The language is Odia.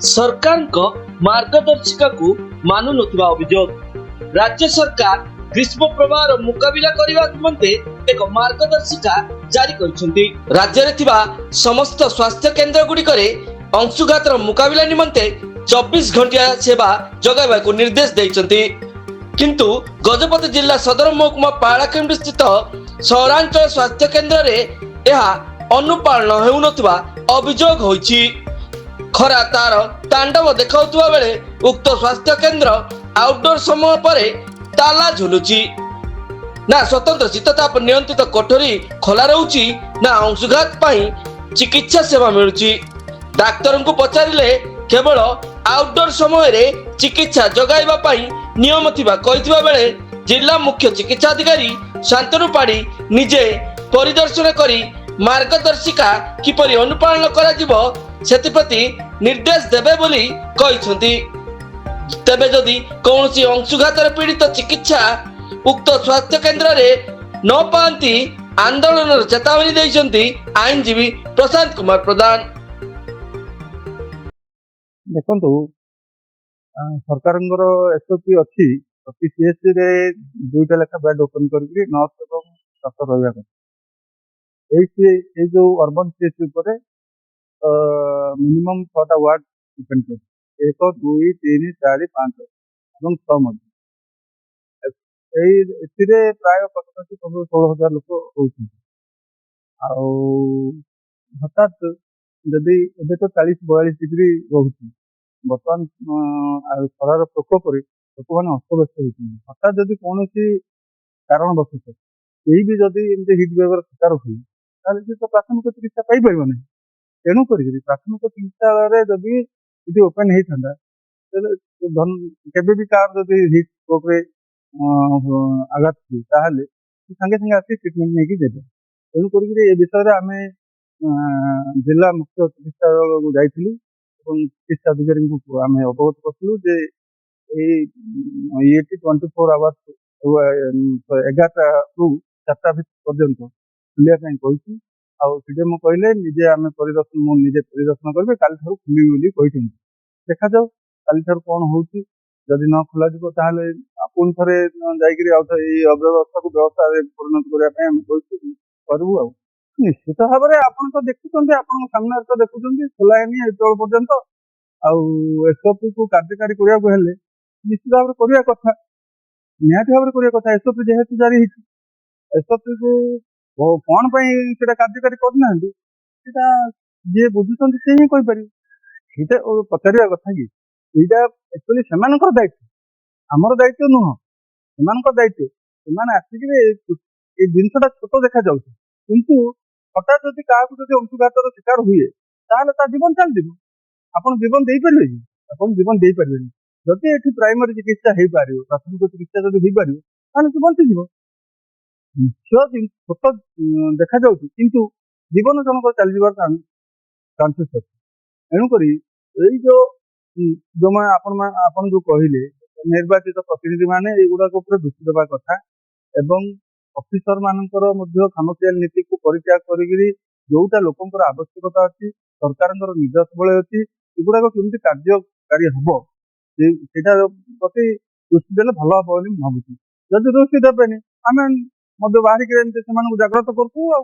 सरकारଙ୍କ ମାର୍ଗଦର୍ଶିକାକୁ ମାନୁନଥିବା ଅଭିଯୋଗ। ରାଜ୍ୟ ସରକାର ଗ୍ରୀଷ୍ମ ପ୍ରବାହର ମୁକାବିଲା କରିବା ନିମନ୍ତେ ଏକ ମାର୍ଗଦର୍ଶିକା ଜାରି କରିଛନ୍ତି। ରାଜ୍ୟରେ ଥିବା ସମସ୍ତ ସ୍ୱାସ୍ଥ୍ୟ କେନ୍ଦ୍ର ଗୁଡ଼ିକରେ ଅଂଶୁଘାତର ମୁକାବିଲା ନିମନ୍ତେ 24 ଘଣ୍ଟିଆ ସେବା ଯୋଗାଇବାକୁ ନିର୍ଦ୍ଦେଶ ଦେଇଛନ୍ତି। କିନ୍ତୁ ଗଜପତି ଜିଲ୍ଲା ସଦର ମହକୁମା ପାଳାଖେମୁଣ୍ଡି ସ୍ଥିତ ସହରାଞ୍ଚଳ ସ୍ୱାସ୍ଥ୍ୟ କେନ୍ଦ୍ରରେ ଏହା ଅନୁପାଳନ ହେଉନଥିବା ଅଭିଯୋଗ ହୋଇଛି। ଖରା ତାର ତାଣ୍ଡବ ଦେଖାଉଥିବା ବେଳେ ଉକ୍ତ ସ୍ୱାସ୍ଥ୍ୟ କେନ୍ଦ୍ର ଆଉଟଡୋର ସମୟ ପରେ ତାଲା ଝୁଲୁଛି। ନା ସ୍ୱତନ୍ତ୍ର ଶୀତତାପ ନିୟନ୍ତ୍ରିତ କୋଠରୀ ଖୋଲା ରହୁଛି, ନା ଅଂଶୁଘାତ ପାଇଁ ଚିକିତ୍ସା ସେବା ମିଳୁଛି। ଡାକ୍ତରଙ୍କୁ ପଚାରିଲେ କେବଳ ଆଉଟଡୋର ସମୟରେ ଚିକିତ୍ସା ଯୋଗାଇବା ପାଇଁ ନିୟମ ଥିବା କହିଥିବା ବେଳେ ଜିଲ୍ଲା ମୁଖ୍ୟ ଚିକିତ୍ସାଧିକାରୀ ଶାନ୍ତନୁ ପାଢ଼ୀ ନିଜେ ପରିଦର୍ଶନ କରି ମାର୍ଗଦର୍ଶିକା କିପରି ଅନୁପାଳନ କରାଯିବ ସେଥିପ୍ରତି ନିର୍ଦ୍ଦେଶ ଦେବେ ବୋଲି କହିଛନ୍ତି। ତେବେ ଯଦି କୌଣସି ଅଂଶୁଘାତରେ ପୀଡ଼ିତ ଚିକିତ୍ସା ଉକ୍ତ ସ୍ୱାସ୍ଥ୍ୟ କେନ୍ଦ୍ରରେ ନ ପାଆନ୍ତି ଆନ୍ଦୋଳନର ଚେତାବନୀ ଦେଇଛନ୍ତି ଆଇନଜୀବୀ ପ୍ରଶାନ୍ତ କୁମାର ପ୍ରଧାନ। ଦେଖନ୍ତୁ, ସରକାରଙ୍କର ଏସଓପି ଅଛି ପ୍ରତି ସିଏଚସି ରେ 2ଟା ଲେଖା ବେଡ୍ ଓପନ୍ କରିକି ନର୍ସ ଏବଂ ଡକ୍ଟର ରହିବା କଥା। ଏଇ ଯୋଉ ଅର୍ବାନ ସିଏଚସି ଉପରେ ମିନିମମ୍ 6ଟା ୱାର୍ଡ ଡିପେଣ୍ଡ କରୁଛି। 1, 2, 3, 4, 5 ଏବଂ 6 ମଧ୍ୟ। ଏଥିରେ ପ୍ରାୟ ପାଖାପାଖି 16,000 ଲୋକ ରହୁଛନ୍ତି। ଆଉ ହଠାତ୍ ଯଦି ଏବେ ତ 40-42 ଡିଗ୍ରୀ ରହୁଛି, ବର୍ତ୍ତମାନ ଖରାର ପ୍ରକୋପରେ ଲୋକମାନେ ଅସ୍ତବ୍ୟସ୍ତ ହେଉଛନ୍ତି। ହଠାତ୍ ଯଦି କୌଣସି କାରଣବଶତଃ କେହି ବି ଯଦି ଏମିତି ହିଟ୍ ୱେଭର ଶିକାର ହୁଏ, ତାହେଲେ ସେ ତ ପ୍ରାଥମିକ ଚିକିତ୍ସା ପାଇପାରିବ ନାହିଁ। ତେଣୁ କରିକିରି ପ୍ରାଥମିକ ଚିକିତ୍ସାଳୟରେ ଯଦି ଏଠି ଓପେନ୍ ହେଇଥାନ୍ତା, ତେବେ କେବେ ବି କାହାର ଯଦି ହିଟ୍ ଷ୍ଟ୍ରୋକ୍ରେ ଆଘାତ ହୁଏ ତାହେଲେ ସାଙ୍ଗେ ସାଙ୍ଗେ ଆସି ଟ୍ରିଟମେଣ୍ଟ ନେଇକି ଦେବେ। ତେଣୁ କରିକିରି ଏ ବିଷୟରେ ଆମେ ଜିଲ୍ଲା ମୁଖ୍ୟ ଚିକିତ୍ସାଳୟକୁ ଯାଇଥିଲୁ ଏବଂ ଚିକିତ୍ସା ଅଧିକାରୀଙ୍କୁ ଆମେ ଅବଗତ କରିଥିଲୁ ଯେ ଏଇ 24 ଆୱାର୍ସ 11ଟାରୁ 4ଟା ପର୍ଯ୍ୟନ୍ତ ଖୋଲିବା ପାଇଁ କହିଛି। ଆଉ ସିଡିଏମ୍ କହିଲେ ମୁଁ ନିଜେ ପରିଦର୍ଶନ କରିବି, କାଲିଠାରୁ ଖୋଲିବି ବୋଲି କହିଛନ୍ତି। ଦେଖାଯାଉ କାଲିଠାରୁ କ'ଣ ହଉଛି। ଯଦି ନ ଖୋଲାଯିବ ତାହେଲେ ପୁଣି ଥରେ ଯାଇକିରି ଆଉ ଏଇ ଅବ୍ୟବସ୍ଥାକୁ ବ୍ୟବସ୍ଥାରେ ପରିଣତ କରିବା ପାଇଁ ଆମେ କରିବୁ। ଆଉ ନିଶ୍ଚିତ ଭାବରେ ଆପଣ ତ ଦେଖୁଛନ୍ତି, ଆପଣଙ୍କ ସାମ୍ନାରେ ତ ଦେଖୁଛନ୍ତି, ଖୋଲା ହେଇନି ଏତେବେଳ ପର୍ଯ୍ୟନ୍ତ। ଆଉ ଏସଓପି କୁ କାର୍ଯ୍ୟକାରୀ କରିବାକୁ ହେଲେ ନିଶ୍ଚିତ ଭାବରେ କରିବା କଥା, ନିହାତି ଭାବରେ କରିବା କଥା। ଏସଓପି ଯେହେତୁ ଜାରି ହେଇଛି, ଏସଓପି କୁ କ'ଣ ପାଇଁ ସେଟା କାର୍ଯ୍ୟକାରୀ କରିନାହାନ୍ତି ସେଟା ଯିଏ ବୁଝୁଛନ୍ତି ସେ ହିଁ କହିପାରିବେ। ସେଇଟା ପଚାରିବା କଥା କି ଏଇଟା ଆକ୍ଚୁଆଲି ସେମାନଙ୍କର ଦାୟିତ୍ୱ, ଆମର ଦାୟିତ୍ୱ ନୁହଁ, ସେମାନଙ୍କର ଦାୟିତ୍ୱ। ସେମାନେ ଆସିକିରି ଏଇ ଜିନିଷଟା ଛୋଟ ଦେଖାଯାଉଛି, କିନ୍ତୁ ହଠାତ୍ ଯଦି କାହାକୁ ଯଦି ଅଂଶୁଘାତର ଶିକାର ହୁଏ ତାହେଲେ ତା ଜୀବନ ଚାଲିଯିବ। ଆପଣ ଜୀବନ ଦେଇପାରିବେ କି? ଆପଣ ଜୀବନ ଦେଇପାରିବେନି। ଯଦି ଏଠି ପ୍ରାଇମେରୀ ଚିକିତ୍ସା ହେଇପାରିବ, ପ୍ରାଥମିକ ଚିକିତ୍ସା ଯଦି ହେଇପାରିବ ତାହେଲେ ସେ ବଞ୍ଚିଯିବ। ଛୋଟ ଦେଖାଯାଉଛି, କିନ୍ତୁ ଜୀବନ ଜଣଙ୍କର ଚାଲିଯିବାର ଚାନ୍ସେସ୍ ଅଛି। ତେଣୁକରି ଏଇ ଯୋଉମାନେ ଆପଣ ଯୋଉ କହିଲେ ନିର୍ବାଚିତ ପ୍ରତିନିଧି ମାନେ ଏଇଗୁଡାକ ଉପରେ ଦୃଷ୍ଟି ଦେବା କଥା ଏବଂ ଅଫିସର ମାନଙ୍କର ମଧ୍ୟ ଖାମଖିଆଲ ନୀତିକୁ ପରିତ୍ୟାଗ କରିକିରି ଯୋଉଟା ଲୋକଙ୍କର ଆବଶ୍ୟକତା ଅଛି, ସରକାରଙ୍କର ନିର୍ଦ୍ଦେଶ ବଳେ ଅଛି, ଏଗୁଡାକ କେମିତି କାର୍ଯ୍ୟକାରୀ ହବ ସେଇଟା ପ୍ରତି ଦୃଷ୍ଟି ଦେଲେ ଭଲ ହବ ବୋଲି ମୁଁ ଭାବୁଛି। ଯଦି ଦୃଷ୍ଟି ଦେବେନି ଆମେ ମଧ୍ୟ ବାହାରିକି ଏମିତି ସେମାନଙ୍କୁ ଜାଗ୍ରତ କରୁଛୁ। ଆଉ